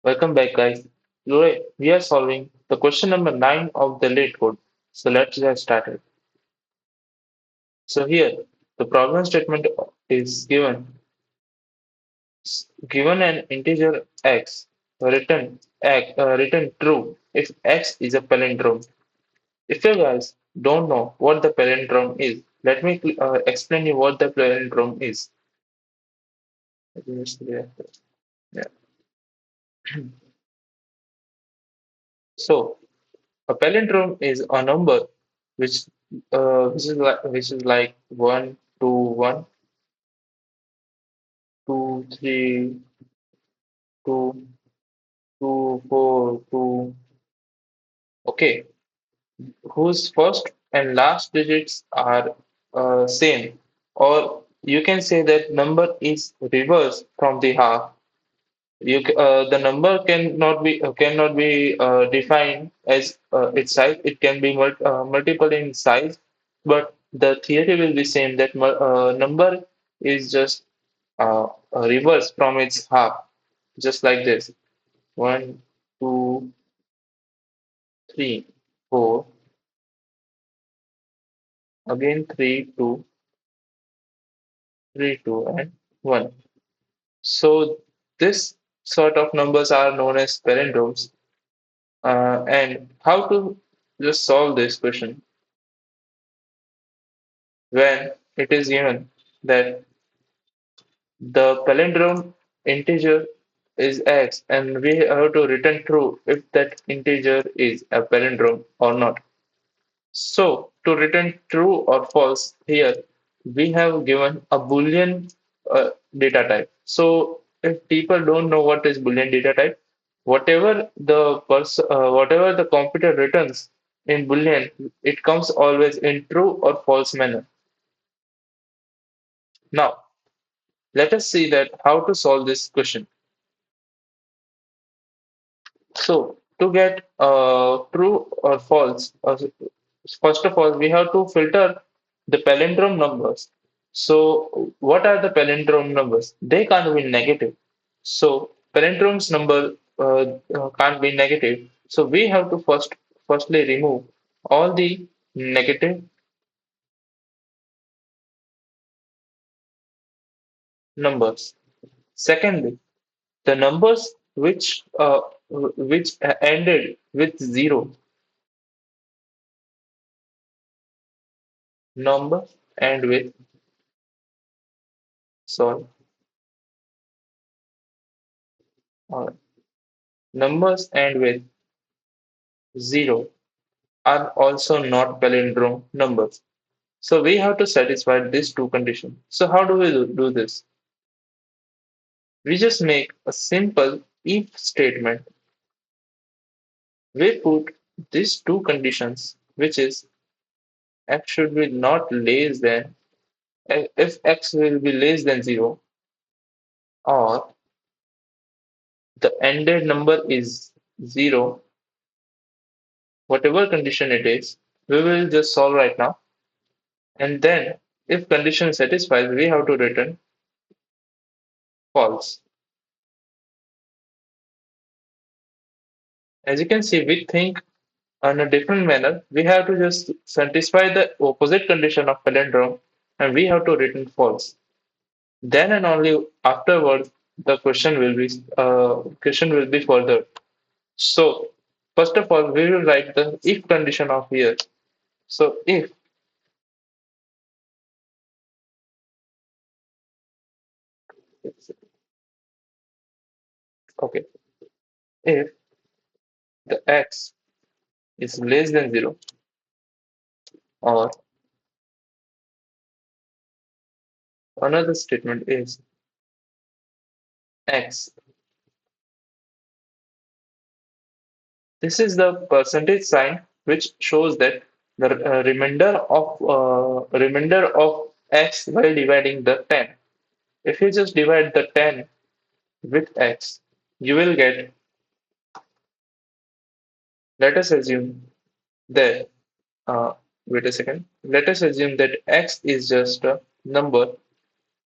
Welcome back, guys. Today we are solving the question number 9 of the late code. So let's get started. So here, the problem statement is given an integer x, written true if x is a palindrome. If you guys don't know what the palindrome is, let me explain you what the palindrome is. Yeah. So a palindrome is a number which which is like 1, 2, 1, 2, 3, 2, 2, 4, 2. Okay, whose first and last digits are same, or you can say that number is reversed from the half. The number cannot be defined as its size. It can be multiple in size, but the theory will be same that number is just reverse from its half, just like this: 1, 2, 3, 4, again 3, 2, 3, 2, and 1. So this sort of numbers are known as palindromes. And how to just solve this question when it is given that the palindrome integer is x and we have to return true if that integer is a palindrome or not. So to return true or false here, we have given a Boolean data type. So if people don't know what is Boolean data type, whatever the computer returns in Boolean, it comes always in true or false manner. Now let us see that how to solve this question. So to get true or false, first of all, we have to filter the palindrome numbers. So what are the palindrome numbers? They can't be negative. So palindrome's number can't be negative. So we have to firstly remove all the negative numbers. Secondly, the numbers which ended with zero, number and with sorry, uh, numbers end with zero are also not palindrome numbers. So we have to satisfy these two conditions. So how do we do this? We just make a simple if statement. We put these two conditions, which is x should be not less than, if x will be less than 0, or the ended number is 0, whatever condition it is, we will just solve right now. And then if condition satisfies, we have to return false. As you can see, we think in a different manner. We have to just satisfy the opposite condition of palindrome and we have to return false. Then and only afterwards the question will be further. So first of all, we will write the if condition of here. So if okay, if the x is less than 0, or another statement is x. This is the percentage sign which shows that the remainder of x while dividing the 10. If you just divide the 10 with x, you will get, let us assume that, uh, wait a second, let us assume that x is just a number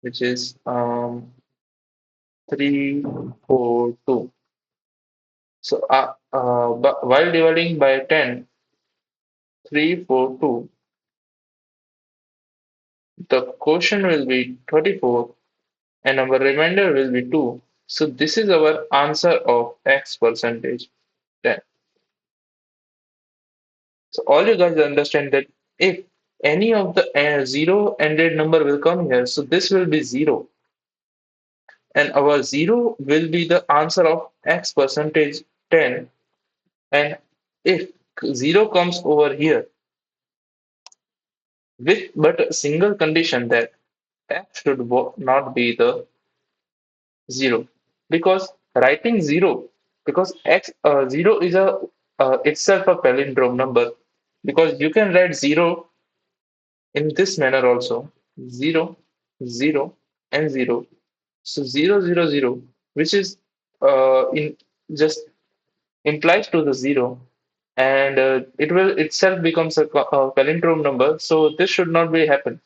which is 342. So while dividing by 10, 3, 4, 2, the quotient will be 34 and our remainder will be 2. So this is our answer of x percentage 10. So all you guys understand that if any of the zero ended number will come here, so this will be 0 and our 0 will be the answer of x percentage 10. And if 0 comes over here with but a single condition that x should not be the 0, because writing 0, because x 0 is a itself a palindrome number, because you can write 0 in this manner also: 0, 0, and 0. So 0, 0, 0, which is in just implies to the 0, and it will itself becomes a palindrome number. So this should not be happen.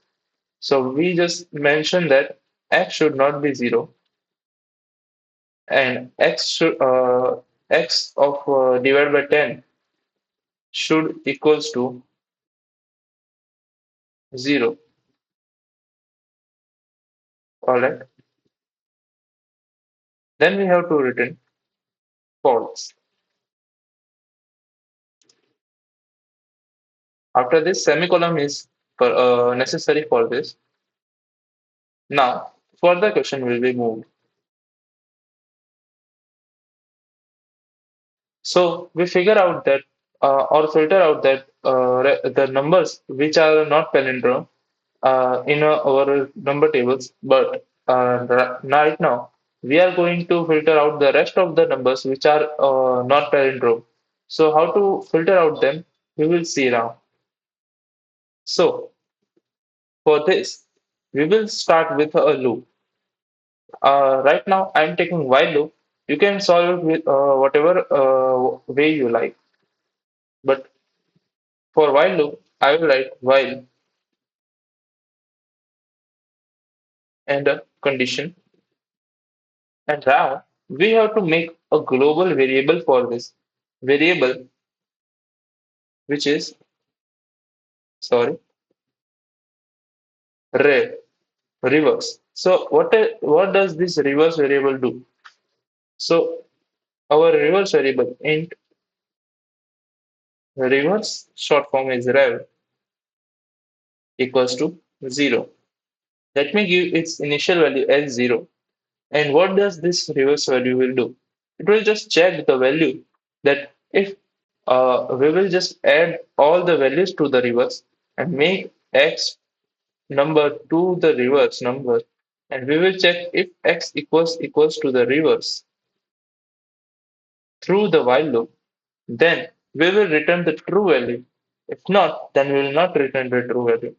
So we just mentioned that x should not be 0, and x of divided by 10 should equals to 0. All right. Then we have to return false. After this, semicolon is necessary for this. Now, further question will be moved. So we figure out that or filter out that the numbers which are not palindrome in our number tables, but right now we are going to filter out the rest of the numbers which are not palindrome. So how to filter out them, we will see now. So for this, we will start with a loop. Right now, I'm taking while loop. You can solve it with whatever way you like. But for while loop, I will write while and a condition. And now we have to make a global variable for this variable, which is, sorry, reverse. So what does this reverse variable do? So our reverse variable int reverse, short form is rev, equals to 0. Let me give its initial value as 0. And what does this reverse value will do? It will just check the value that if we will just add all the values to the reverse and make x number to the reverse number, and we will check if x equals to the reverse through the while loop, then we will return the true value. If not, then we will not return the true value.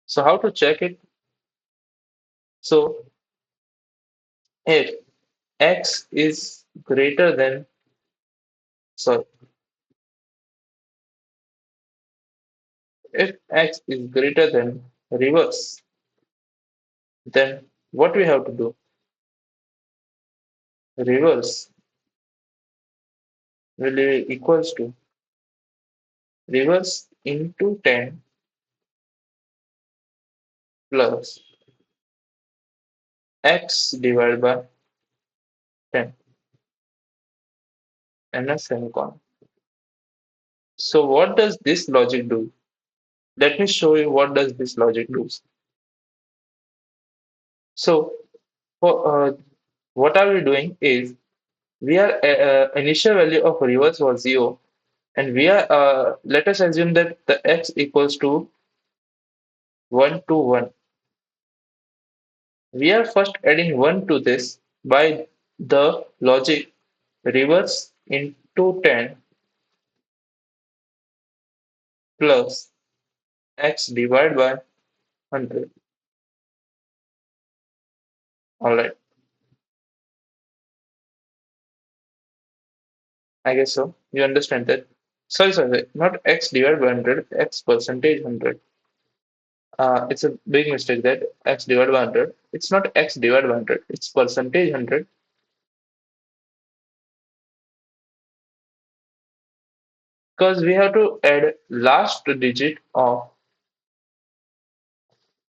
So how to check it? So if x is greater than, sorry, if x is greater than reverse, then what we have to do? Reverse will be equals to reverse into 10 plus x divided by 10 and a semicolon. So what does this logic do? Let me show you what does this logic do. So for, what are we doing is we are initial value of reverse was 0, and we are let us assume that the x equals to 1 to 1. We are first adding 1 to this by the logic reverse into 10 plus x divided by 100. All right, I guess so. You understand that? Sorry, not x divided by 100, x percentage 100. It's a big mistake that x divided by 100. It's not x divided by 100, it's percentage 100. because we have to add last digit of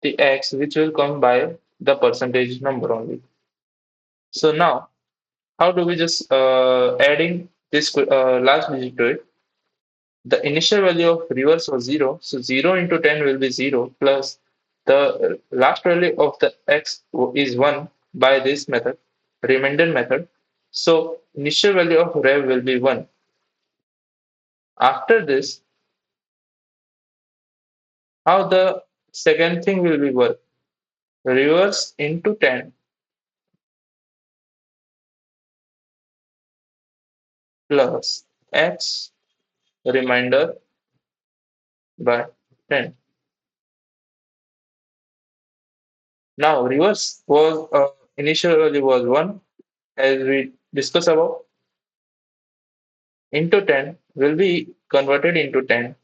the x, which will come by the percentage number only. So now, how do we just adding this last digit to it? The initial value of reverse was 0, so 0 into 10 will be 0 plus the last value of the x is 1 by this method, remainder method. So initial value of rev will be 1. After this, how the second thing will be work? Reverse into 10 plus x remainder by 10. Now reverse was initial value was 1 as we discussed above, into 10 will be converted into 10,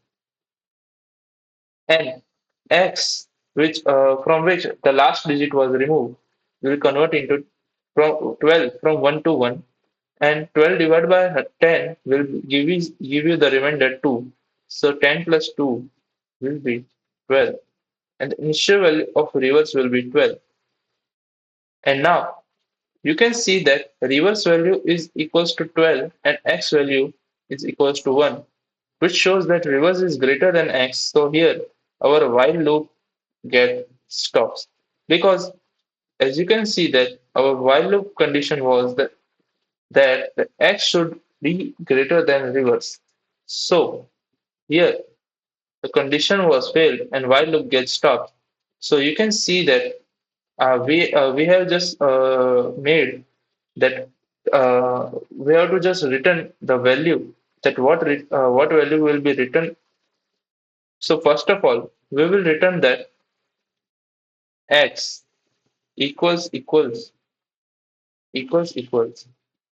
and x, which from which the last digit was removed, will convert into from 12 from 1 to 1, and 12 divided by 10 will give you the remainder 2. So 10 plus 2 will be 12, and the initial value of reverse will be 12. And now you can see that reverse value is equals to 12 and x value is equals to 1, which shows that reverse is greater than x. So here our while loop get stops, because as you can see that our while loop condition was that the x should be greater than reverse. So here the condition was failed and while loop gets stopped. So you can see that we have just made that we have to just return the value, that what value will be written. So first of all, we will return that x equals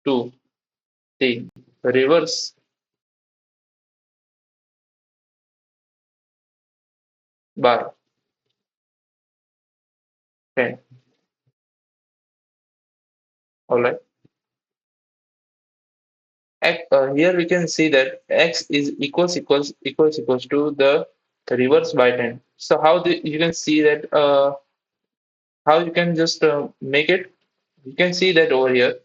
to the reverse by 10. All right. Here we can see that x is equals to the reverse by 10. So you can see that how you can just make it. You can see that over here.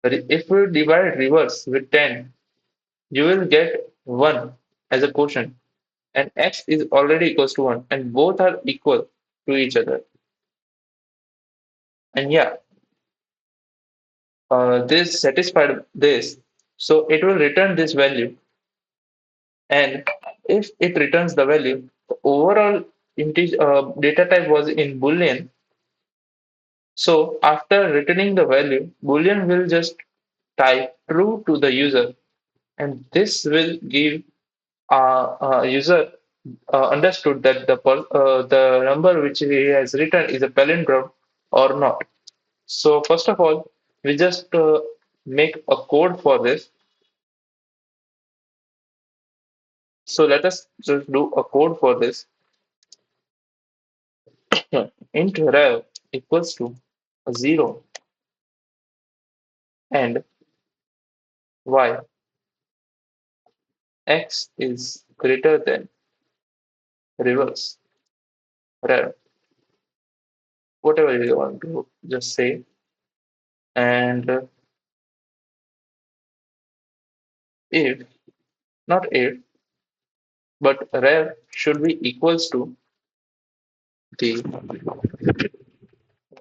If we divide reverse with 10, you will get 1 as a quotient, and x is already equals to 1, and both are equal to each other. And yeah, this satisfied this, so it will return this value. And if it returns the value, the overall integer data type was in boolean. So after returning the value, boolean will just type true to the user, and this will give user understood that the number which he has written is a palindrome or not. So first of all, we just make a code for this. So let us just do a code for this. Int rev equals to 0 and y x is greater than reverse rev, whatever you want to just say. And if, not if, but rev should be equals to the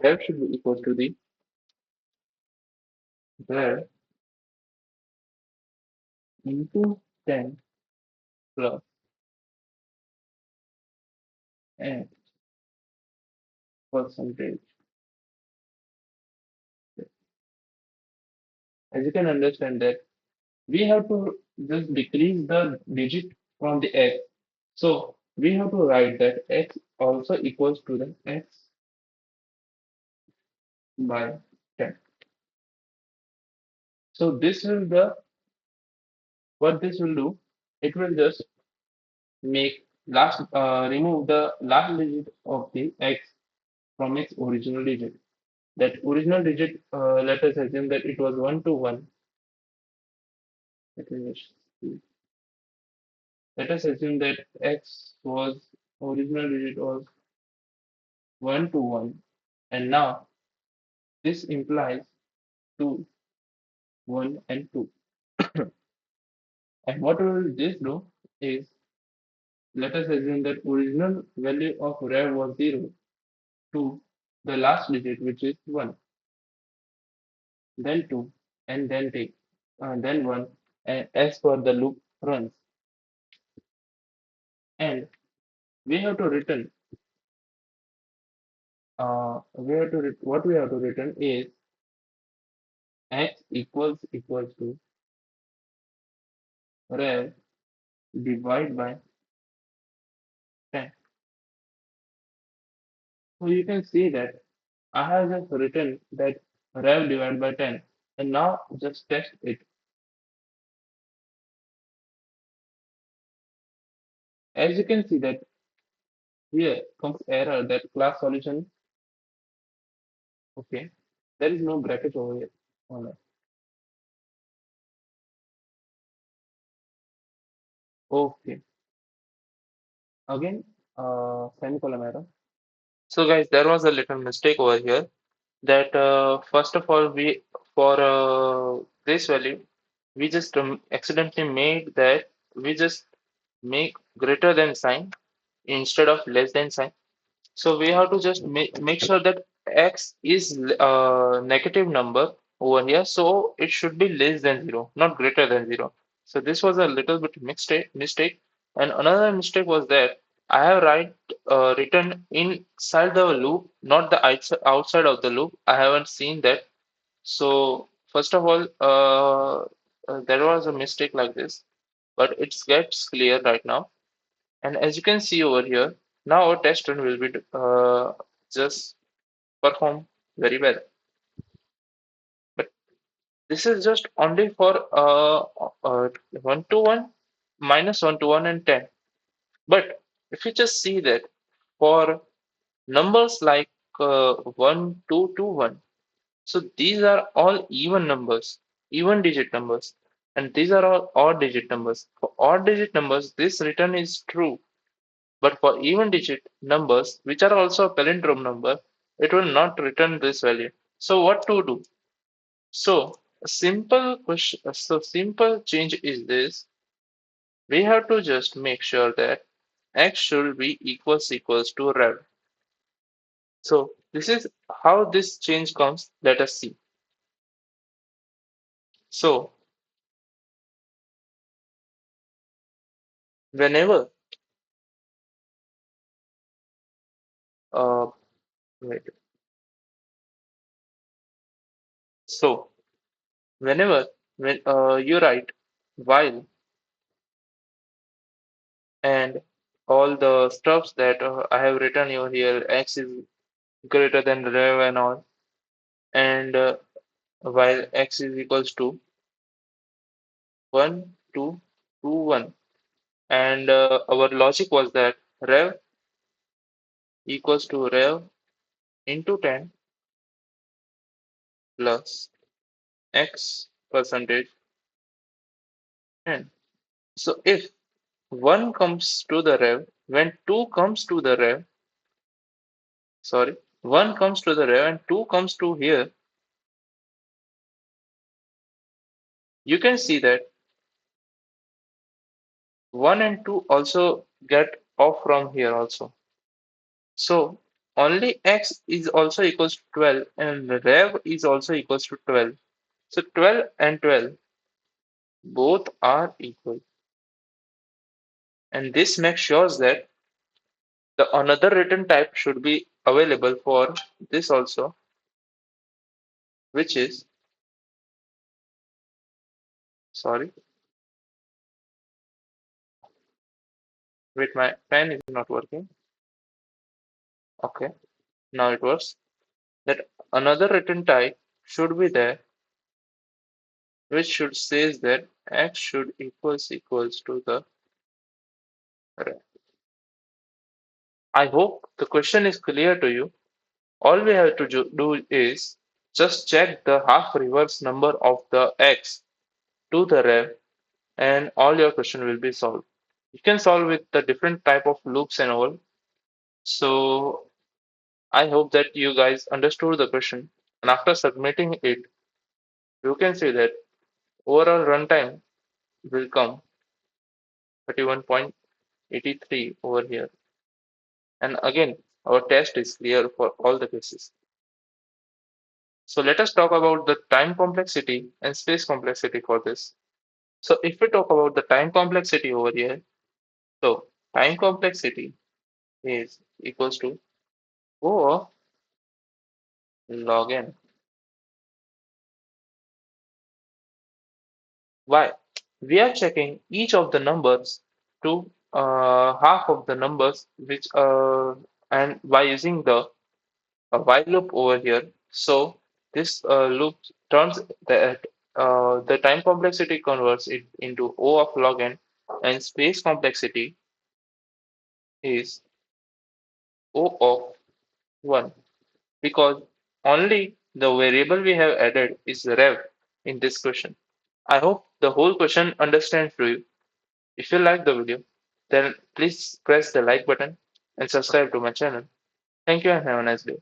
rev should be equal to the rev into 10 plus and percentage. As you can understand that we have to just decrease the digit from the x. So we have to write that x also equals to the x by 10. So this will the what this will do, it will just make remove the last digit of the x from its original digit. That original digit, let us assume that it was 1 to 1. Let me just see. Let us assume that x was original digit was 1 to 1, and now this implies 2, 1, and 2. And what will this do is, let us assume that original value of rev was 0 to the last digit, which is 1, then 2, and then 1, and as per the loop runs. And we have to return, what we have to return is x equals to rev divided by 10. So you can see that I have just written that rev divided by 10, and now just test it. As you can see that here comes error that class solution. Okay, there is no bracket over here. Alright. Okay, again, semicolon error. So guys, there was a little mistake over here that first of all we for this value we just accidentally made that we just make greater than sign instead of less than sign. So we have to just make sure that x is negative number over here. So it should be less than 0, not greater than 0. So this was a little bit mistake. And another mistake was that I have written inside the loop, not the outside of the loop. I haven't seen that. So first of all, there was a mistake like this, but it gets clear right now. And as you can see over here, now our test run will be just perform very well. But this is just only for 1 to 1, minus 1 to 1, and 10. But if you just see that for numbers like 1, 2 to 1, so these are all even numbers, even digit numbers. And these are all odd digit numbers. For odd digit numbers, this return is true. But for even digit numbers, which are also a palindrome number, it will not return this value. So what to do? So a simple question, so simple change is this. We have to just make sure that x should be equals to rev. So this is how this change comes. Let us see. So whenever uh wait, so whenever when you write while and all the stuffs that I have written over here, x is greater than rev and all, and while x is equals to 1, 2, 2, 1, and our logic was that rev equals to rev into 10 plus x percentage 10. So if 1 comes to the rev, when 2 comes to the rev, sorry, 1 comes to the rev and 2 comes to here, you can see that 1 and 2 also get off from here also. So only x is also equals to 12 and rev is also equals to 12. So 12 and 12 both are equal. And this makes sure that the another written type should be available for this also, which is, sorry, wait, my pen is not working. Okay, now it works. That another written type should be there, which should says that x should equals to the rev. I hope the question is clear to you. All we have to do is just check the half reverse number of the x to the rev and all your question will be solved. You can solve with the different type of loops and all. So I hope that you guys understood the question. And after submitting it, you can see that overall runtime will come 31.83 over here. And again, our test is clear for all the cases. So let us talk about the time complexity and space complexity for this. So if we talk about the time complexity over here, so time complexity is equals to O of log n. Why? We are checking each of the numbers to half of the numbers which and by using the while loop over here. So this loop turns the time complexity converts it into O of log n, and space complexity is O of 1, because only the variable we have added is rev in this question. I hope the whole question understands to you. If you like the video, then please press the like button and subscribe to my channel. Thank you and have a nice day.